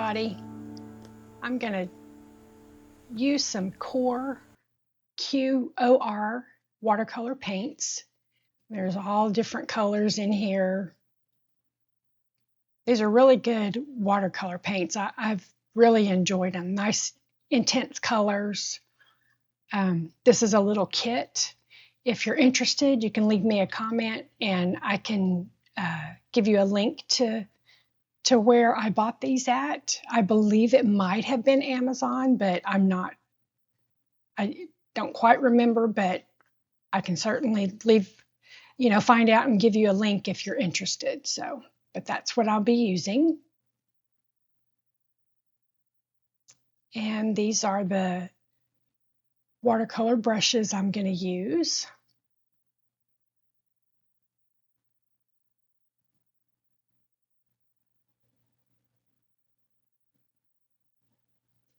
everybody. I'm going to use some Core QOR watercolor paints. There's all different colors in here. These are really good watercolor paints. I've really enjoyed them. Nice, intense colors. This is a little kit. If you're interested, you can leave me a comment and I can give you a link to where I bought these at. I believe it might have been Amazon, but I don't quite remember, but I can certainly find out and give you a link if you're interested. But that's what I'll be using. And these are the watercolor brushes I'm going to use.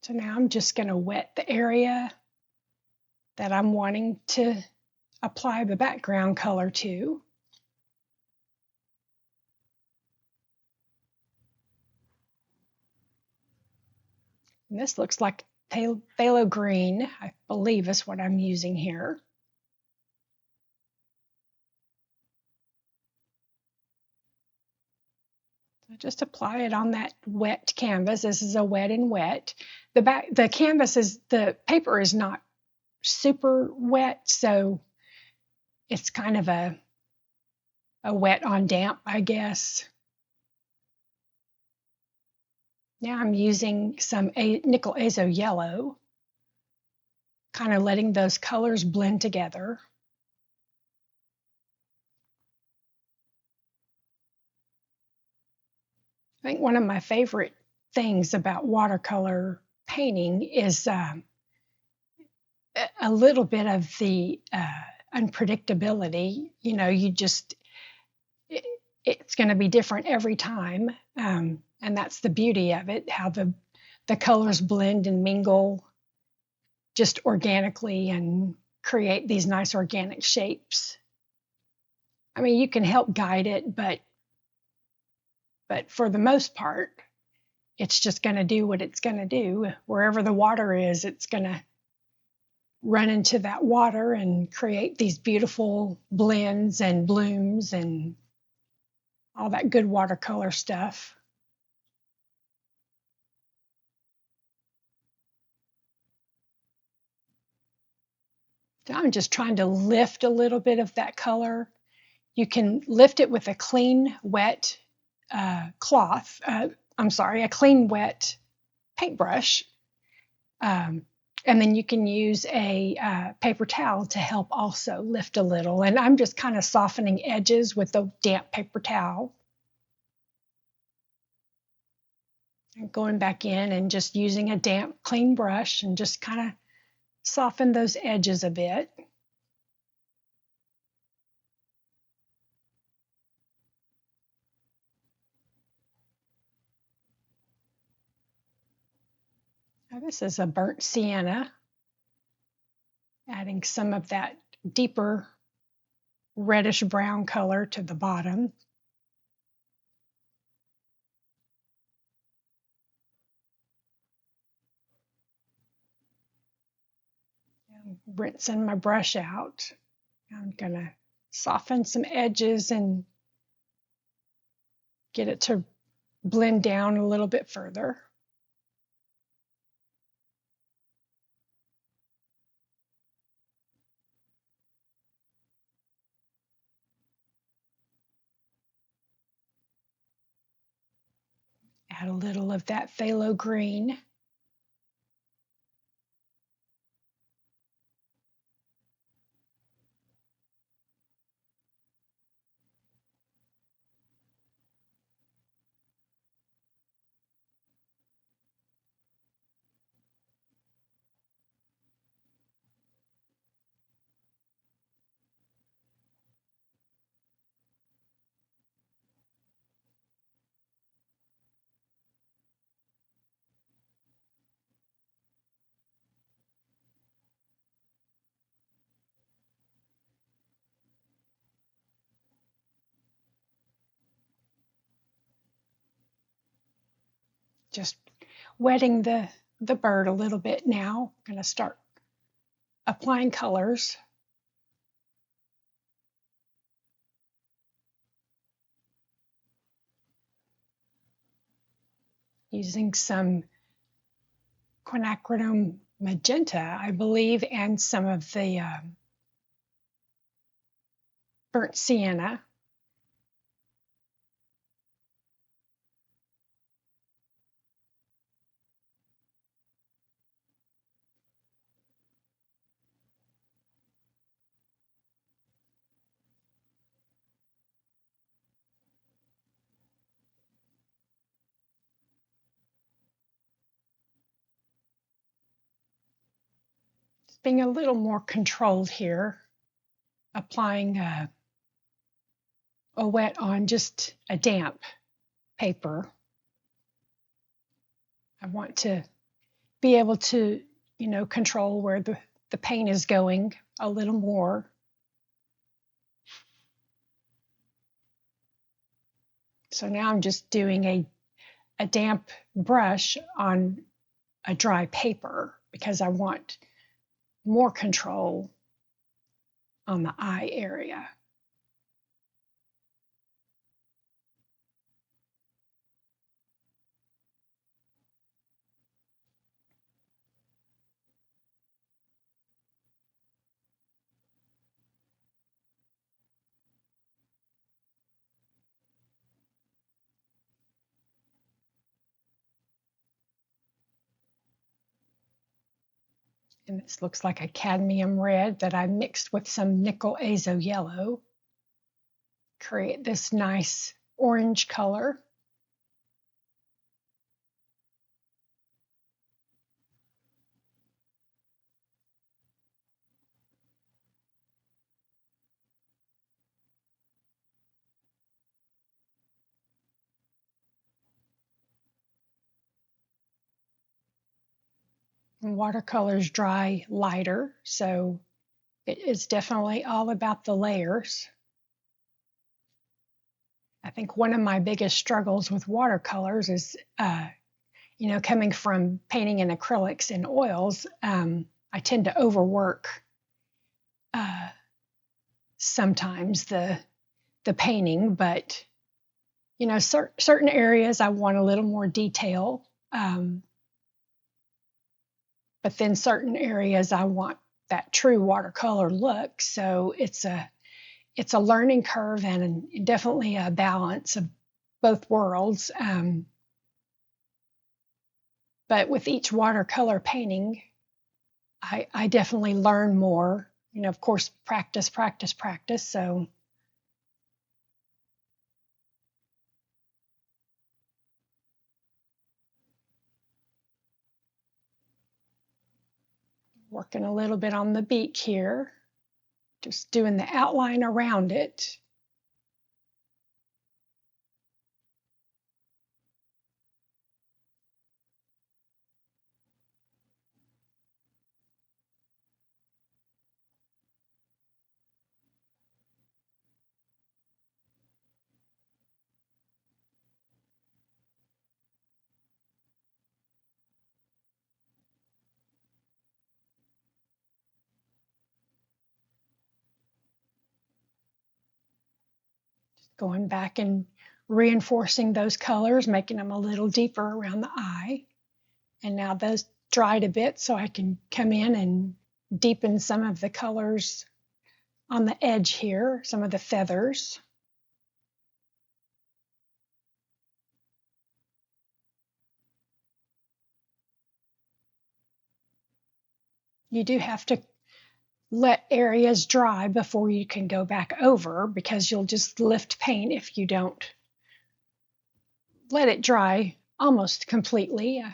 So now I'm just going to wet the area that I'm wanting to apply the background color to. And this looks like phthalo green, I believe is what I'm using here. So just apply it on that wet canvas. This is a wet and wet. The paper is not super wet, so it's kind of a wet on damp, I guess. Now I'm using some nickel azo yellow, kind of letting those colors blend together. I think one of my favorite things about watercolor painting is a little bit of the unpredictability. It's going to be different every time. And that's the beauty of it, how the colors blend and mingle just organically and create these nice organic shapes. I mean, you can help guide it, but for the most part, it's just going to do what it's going to do. Wherever the water is, it's going to run into that water and create these beautiful blends and blooms and all that good watercolor stuff. So I'm just trying to lift a little bit of that color. You can lift it with a clean, wet a clean, wet paintbrush. And then you can use a paper towel to help also lift a little. And I'm just kind of softening edges with a damp paper towel. And going back in and just using a damp, clean brush and just kind of soften those edges a bit. Now this is a burnt sienna, adding some of that deeper reddish brown color to the bottom. And rinsing my brush out. I'm going to soften some edges and get it to blend down a little bit further. Add a little of that phthalo green. Just wetting the bird a little bit now. I'm going to start applying colors. Using some quinacridone magenta, I believe, and some of the burnt sienna. Just being a little more controlled here, applying a wet on just a damp paper. I want to be able to, control where the paint is going a little more. So now I'm just doing a damp brush on a dry paper because I want more control on the eye area. And this looks like a cadmium red that I mixed with some nickel azo yellow. Create this nice orange color. And watercolors dry lighter, so it is definitely all about the layers. I think one of my biggest struggles with watercolors is, coming from painting in acrylics and oils, I tend to overwork sometimes the painting, but certain areas I want a little more detail, but then certain areas I want that true watercolor look. So it's a learning curve and definitely a balance of both worlds. But with each watercolor painting, I definitely learn more. Of course, practice. So working a little bit on the beak here, just doing the outline around it. Going back and reinforcing those colors, making them a little deeper around the eye. And now those dried a bit, so I can come in and deepen some of the colors on the edge here, some of the feathers. You do have to let areas dry before you can go back over, because you'll just lift paint if you don't let it dry almost completely.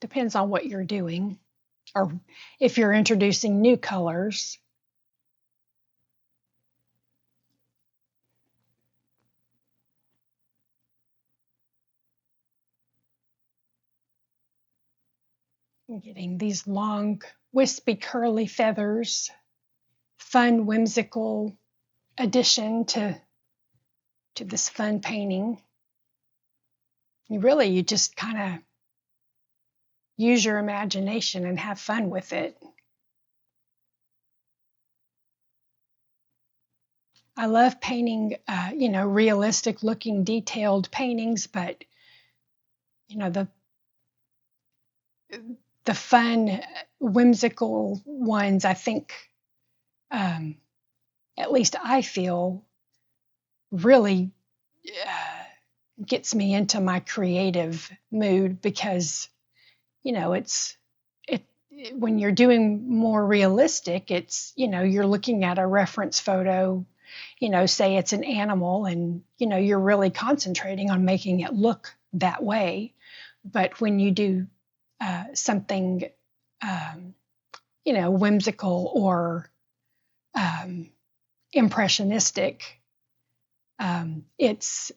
Depends on what you're doing, or if you're introducing new colors. Getting these long, wispy, curly feathers. Fun, whimsical addition to this fun painting. you just kind of use your imagination and have fun with it. I love painting, realistic looking detailed paintings, but the fun, whimsical ones, I think, at least I feel, really gets me into my creative mood because, it's it when you're doing more realistic, it's, you're looking at a reference photo, say it's an animal, and, you're really concentrating on making it look that way. But when you do something, whimsical or impressionistic, it's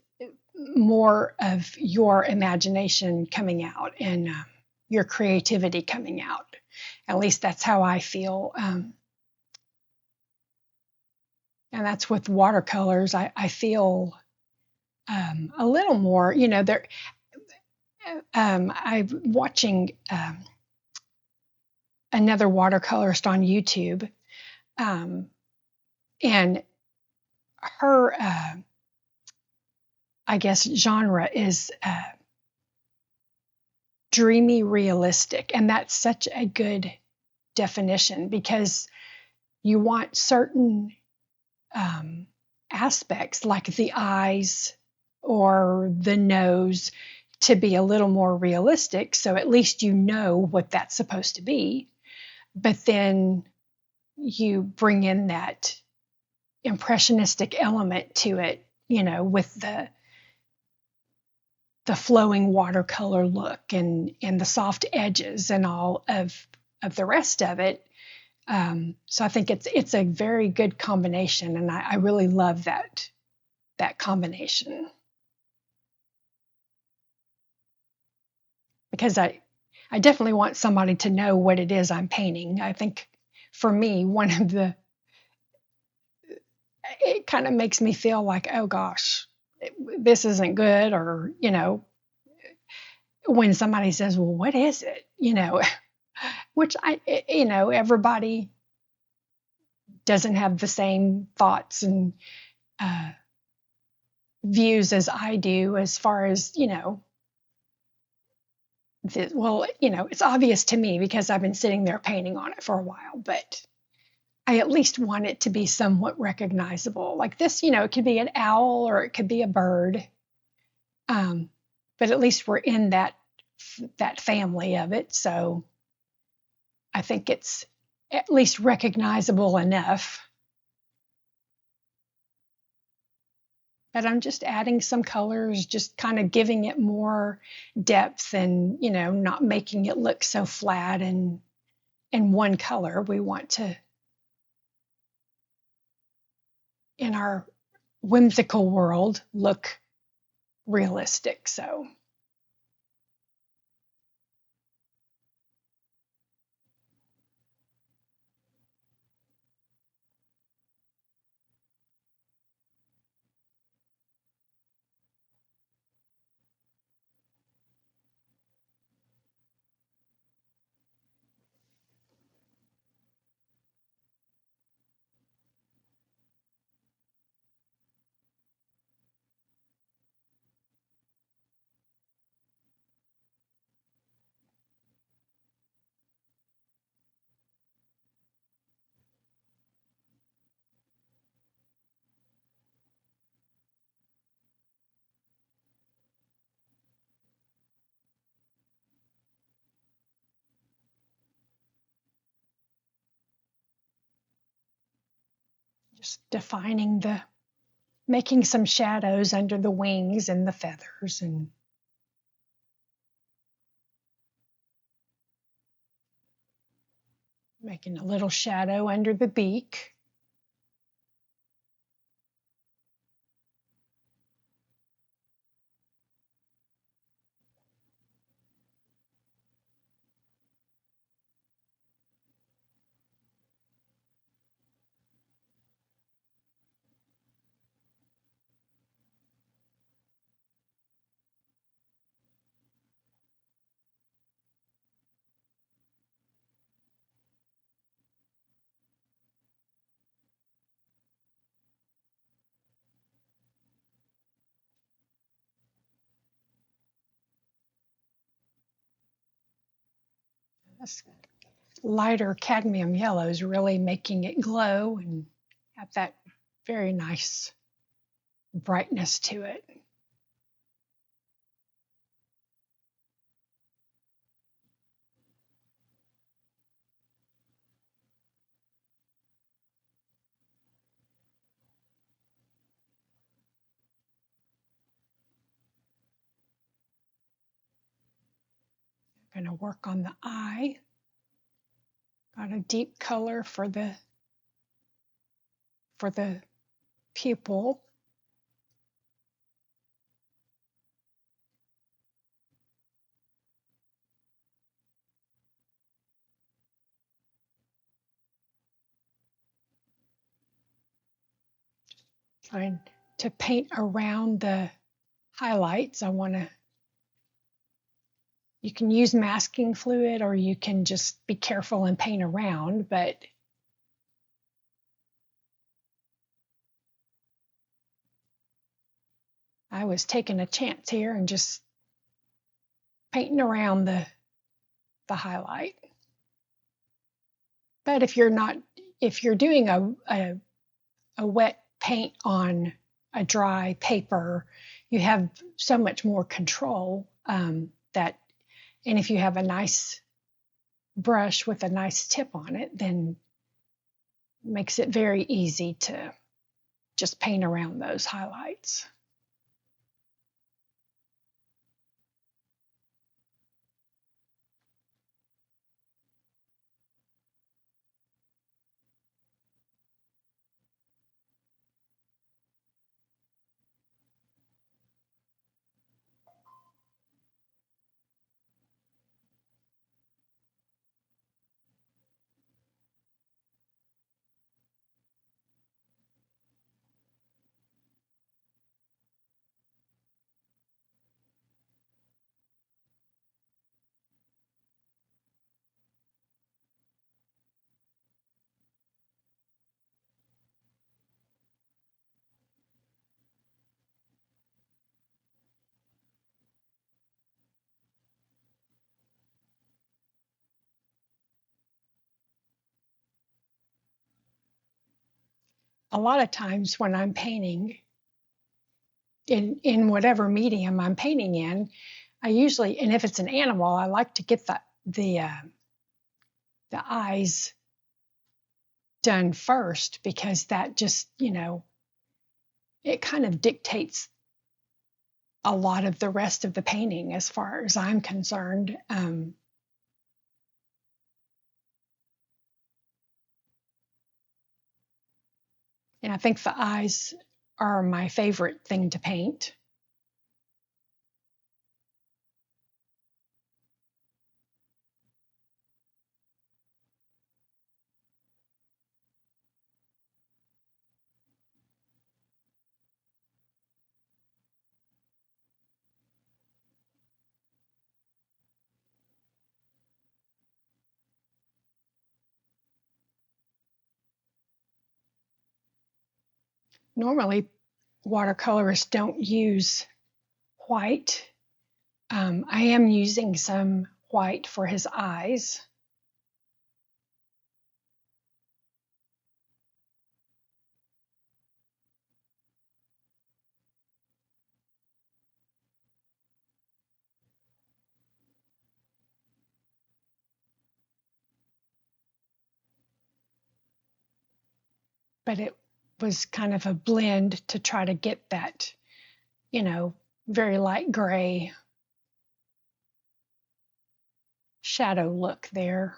more of your imagination coming out and your creativity coming out. At least that's how I feel. And that's with watercolors. I feel a little more, there. I'm watching another watercolorist on YouTube, and her, I guess, genre is dreamy realistic, and that's such a good definition because you want certain aspects like the eyes or the nose to be a little more realistic, so at least you know what that's supposed to be. But then you bring in that impressionistic element to it, with the flowing watercolor look and the soft edges and all of the rest of it. So I think it's a very good combination, and I really love that combination. Because I definitely want somebody to know what it is I'm painting. I think for me, it kind of makes me feel like, oh gosh, this isn't good, or, when somebody says, well, what is it? Which everybody doesn't have the same thoughts and views as I do as far as, it's obvious to me because I've been sitting there painting on it for a while, but I at least want it to be somewhat recognizable. Like this, it could be an owl or it could be a bird. But at least we're in that family of it. So I think it's at least recognizable enough. But I'm just adding some colors, just kind of giving it more depth and, not making it look so flat and in one color. We want to, in our whimsical world, look realistic. So just making some shadows under the wings and the feathers, and making a little shadow under the beak. This lighter cadmium yellow is really making it glow and have that very nice brightness to it. I'm going to work on the eye. Got a deep color for the pupil. Trying to paint around the highlights. You can use masking fluid or you can just be careful and paint around, but I was taking a chance here and just painting around the highlight. But if you're doing a wet paint on a dry paper, you have so much more control and if you have a nice brush with a nice tip on it, then it makes it very easy to just paint around those highlights. A lot of times when I'm painting in whatever medium I'm painting in, I usually, and if it's an animal, I like to get the eyes done first, because that just, it kind of dictates a lot of the rest of the painting as far as I'm concerned. And I think the eyes are my favorite thing to paint. Normally, watercolorists don't use white. I am using some white for his eyes. But it was kind of a blend to try to get that, very light gray shadow look there.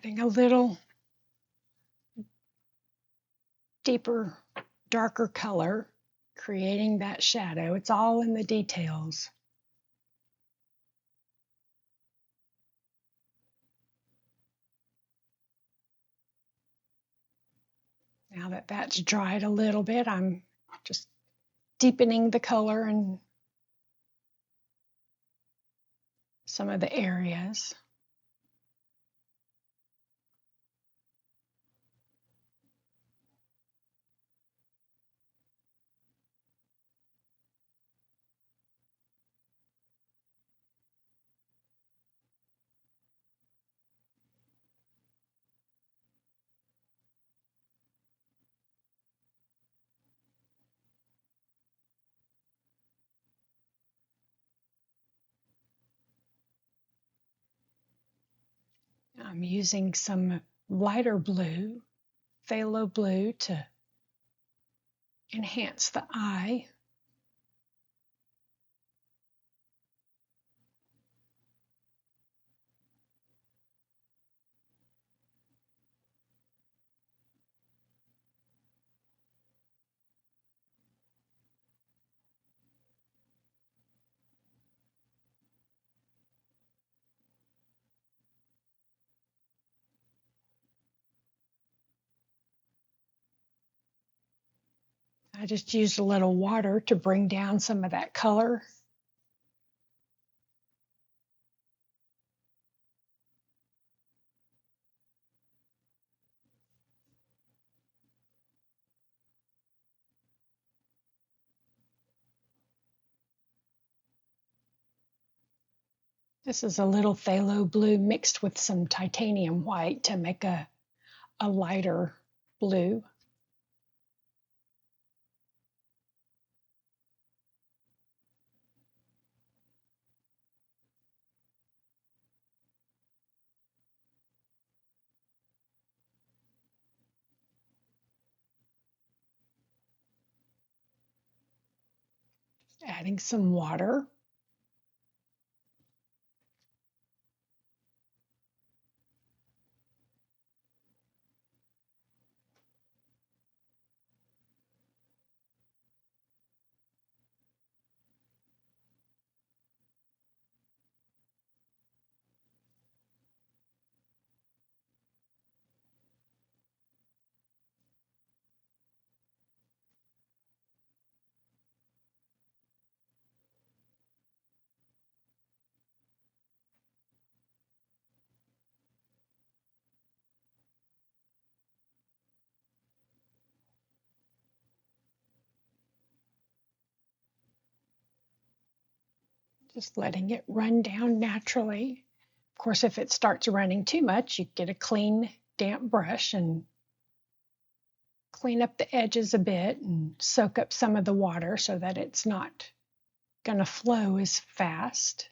Adding a little deeper, darker color, creating that shadow. It's all in the details. Now that that's dried a little bit, I'm just deepening the color in some of the areas. I'm using some lighter blue, phthalo blue, to enhance the eye. I just used a little water to bring down some of that color. This is a little phthalo blue mixed with some titanium white to make a lighter blue. Adding some water. Just letting it run down naturally. Of course, if it starts running too much, you get a clean, damp brush and clean up the edges a bit and soak up some of the water so that it's not going to flow as fast.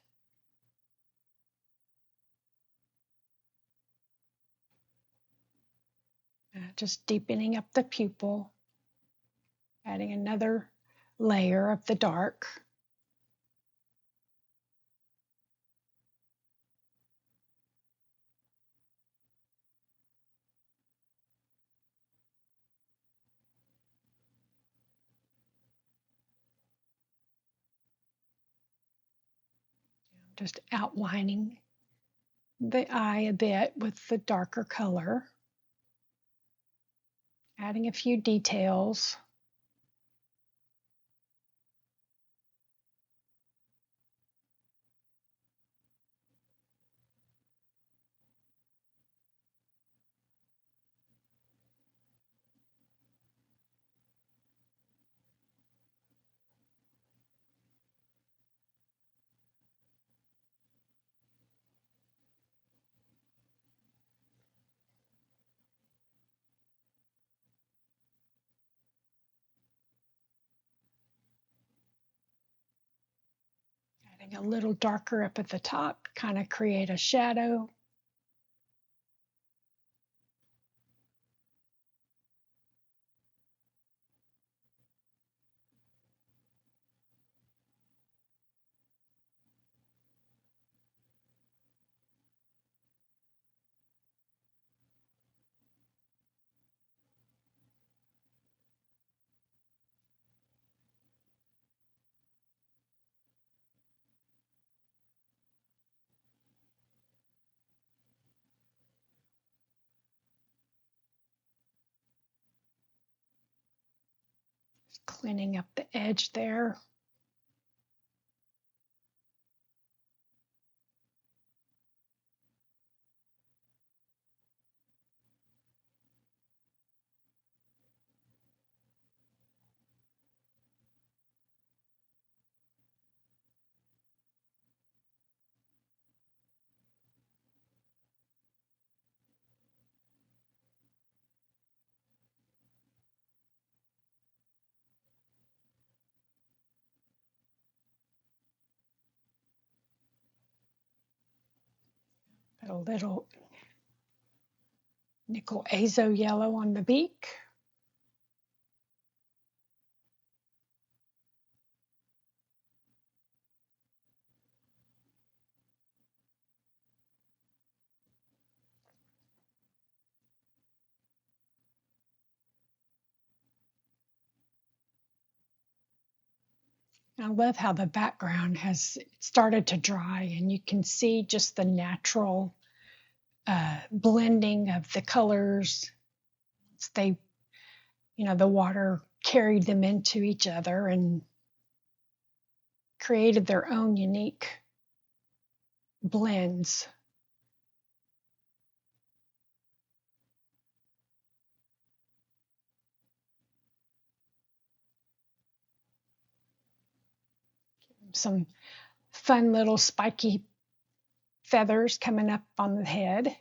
Just deepening up the pupil, adding another layer of the dark. Just outlining the eye a bit with the darker color, adding a few details. Adding a little darker up at the top, kind of create a shadow. Cleaning up the edge there. Put a little nickel azo yellow on the beak. I love how the background has started to dry and you can see just the natural blending of the colors. They, the water carried them into each other and created their own unique blends. Some fun little spiky feathers coming up on the head.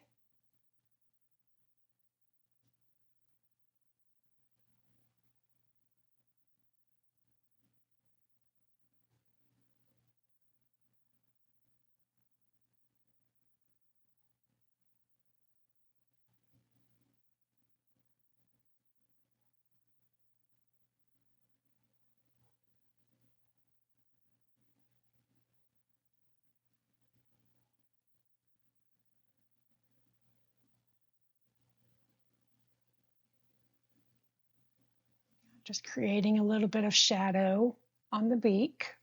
Just creating a little bit of shadow on the beak.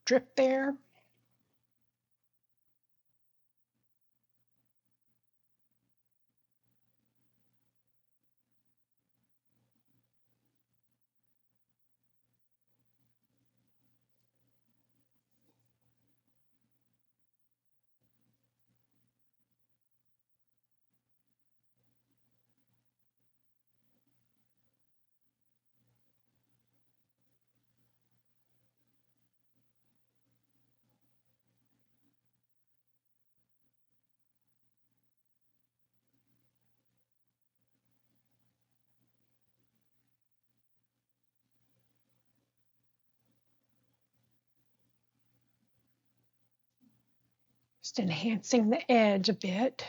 Drip there. Just enhancing the edge a bit.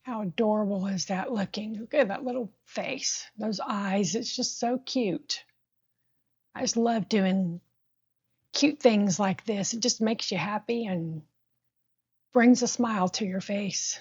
How adorable is that looking? Look at that little face, those eyes. It's just so cute. I just love doing cute things like this. It just makes you happy and brings a smile to your face.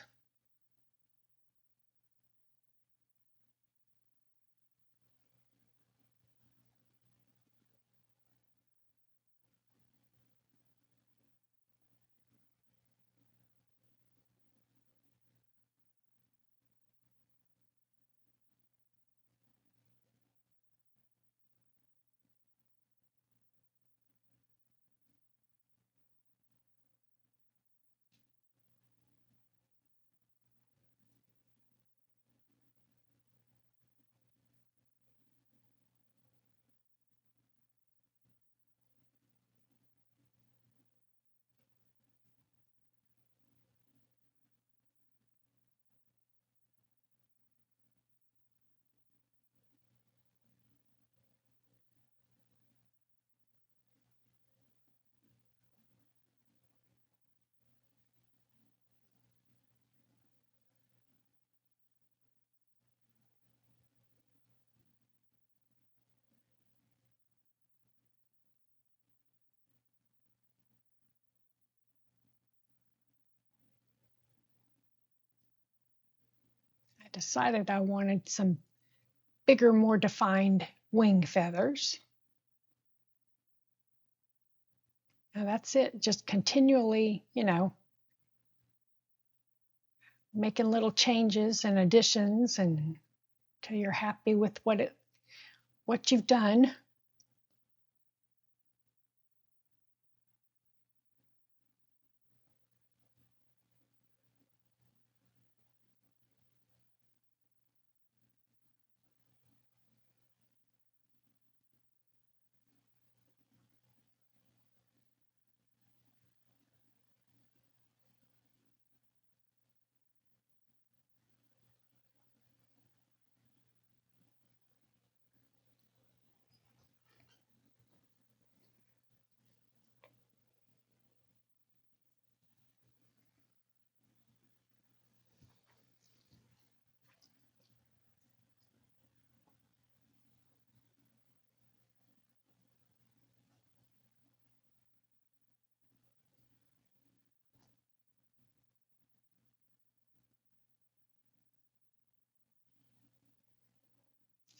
decided I wanted some bigger, more defined wing feathers. Now that's it, just continually, making little changes and additions until you're happy with what you've done.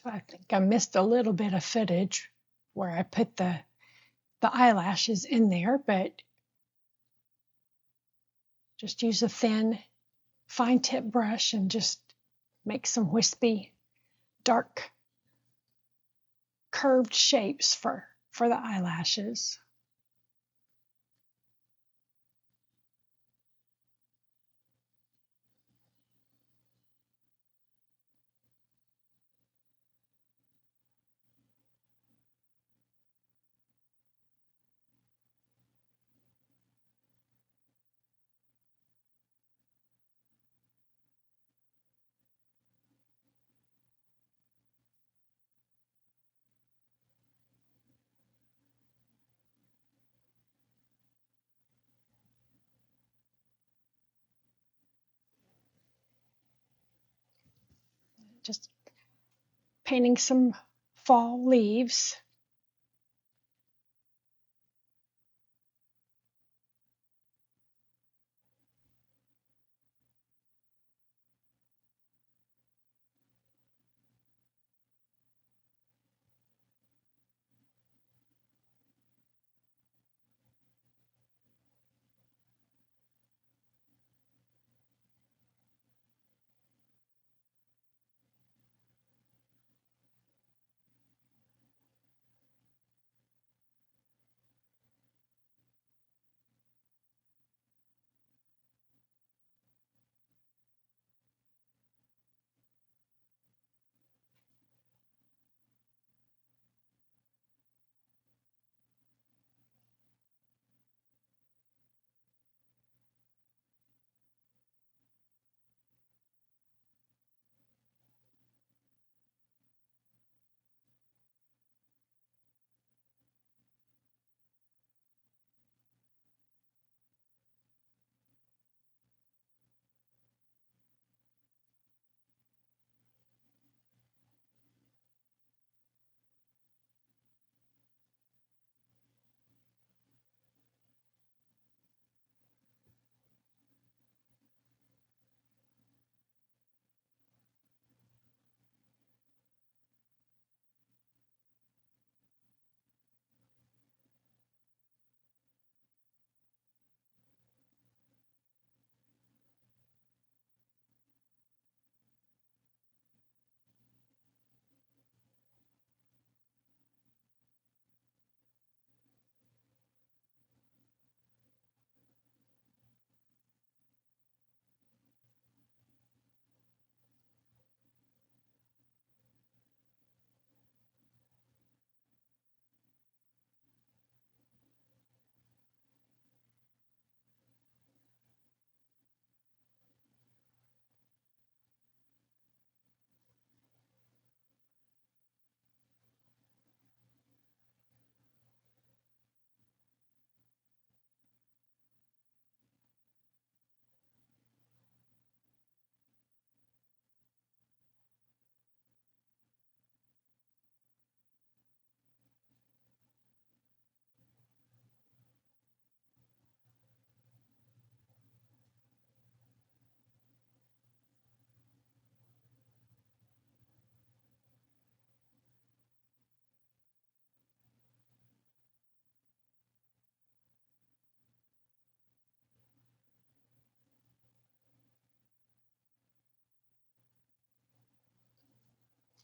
So I think I missed a little bit of footage where I put the eyelashes in there, but just use a thin, fine tip brush and just make some wispy, dark, curved shapes for the eyelashes. Just painting some fall leaves.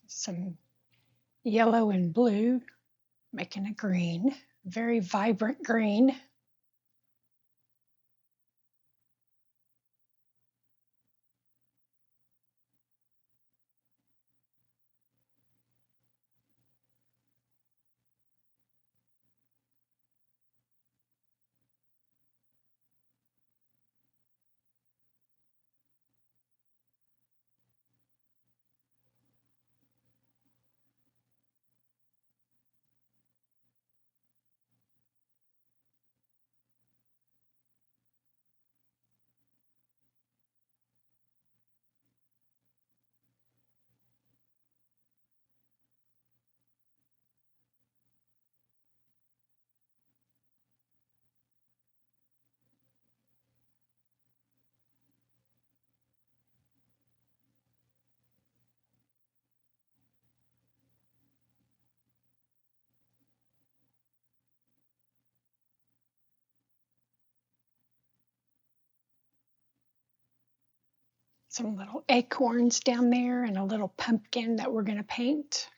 some yellow and blue, making a green, very vibrant green. Some little acorns down there and a little pumpkin that we're going to paint.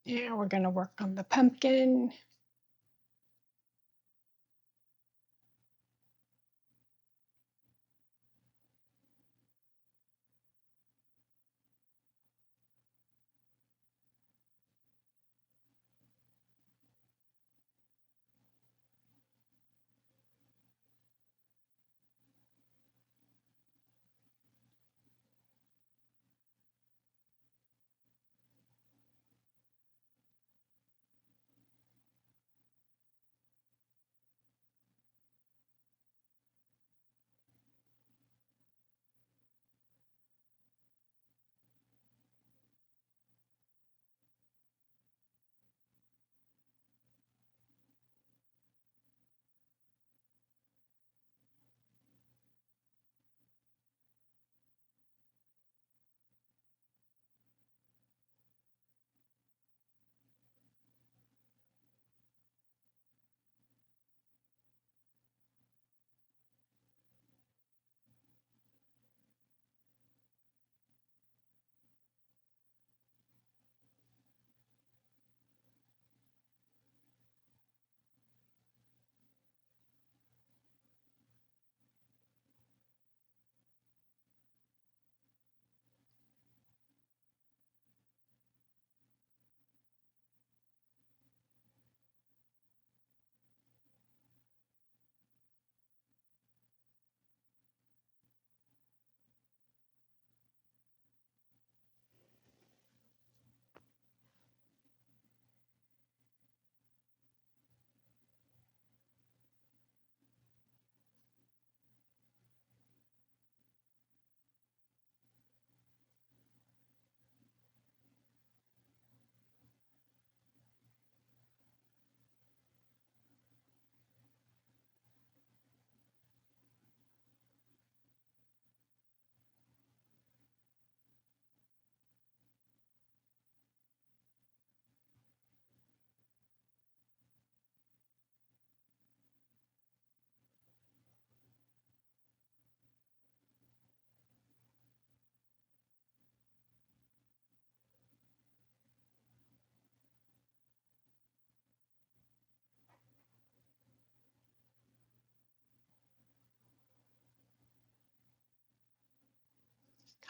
Yeah, we're going to work on the pumpkin.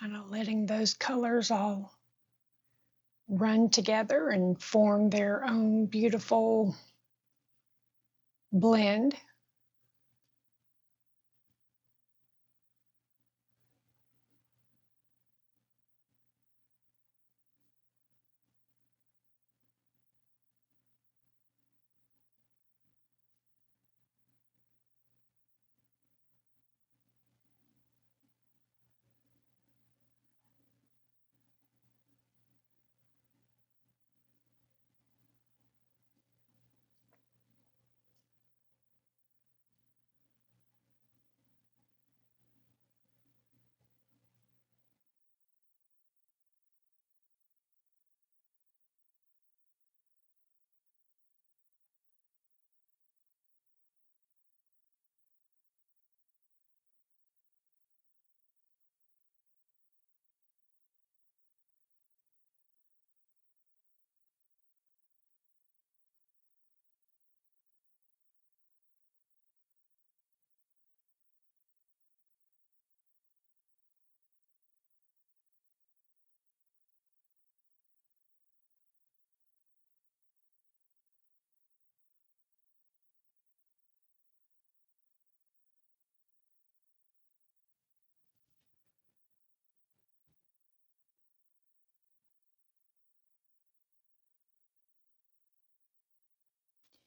Kind of letting those colors all run together and form their own beautiful blend.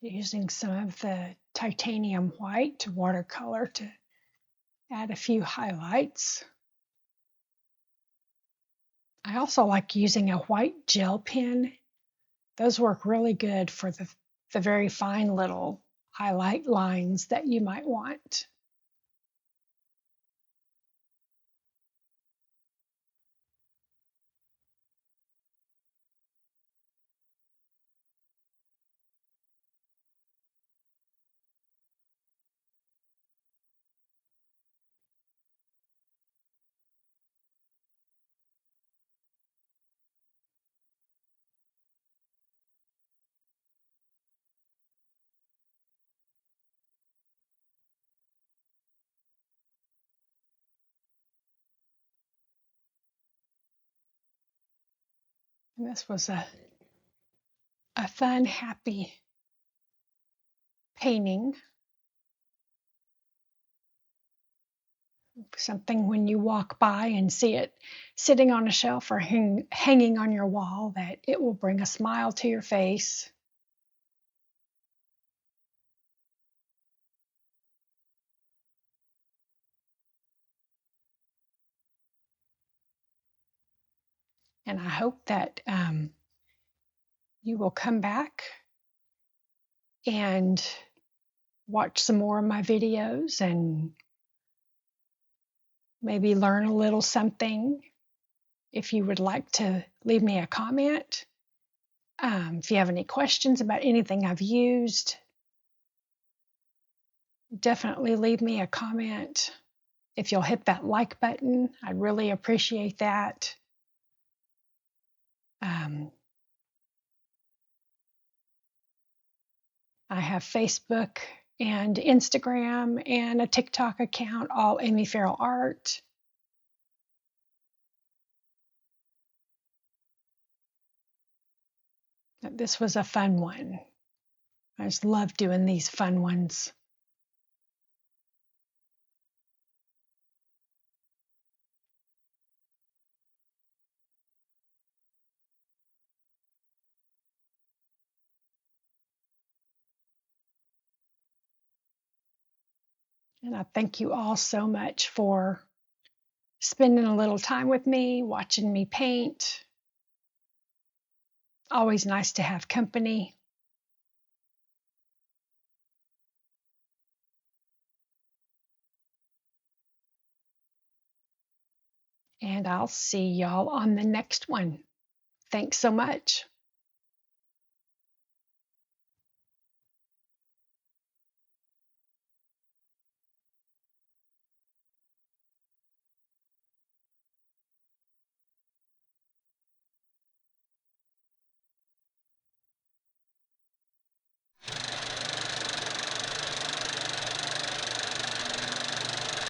Using some of the titanium white watercolor to add a few highlights. I also like using a white gel pen. Those work really good for the very fine little highlight lines that you might want. And this was a fun, happy painting. Something when you walk by and see it sitting on a shelf or hanging on your wall, that it will bring a smile to your face. And I hope that you will come back and watch some more of my videos and maybe learn a little something. If you would like to leave me a comment, if you have any questions about anything I've used, definitely leave me a comment. If you'll hit that like button, I'd really appreciate that. I have Facebook and Instagram and a TikTok account, all AmyFerrellArt. This was a fun one. I just love doing these fun ones. And I thank you all so much for spending a little time with me, watching me paint. Always nice to have company. And I'll see y'all on the next one. Thanks so much.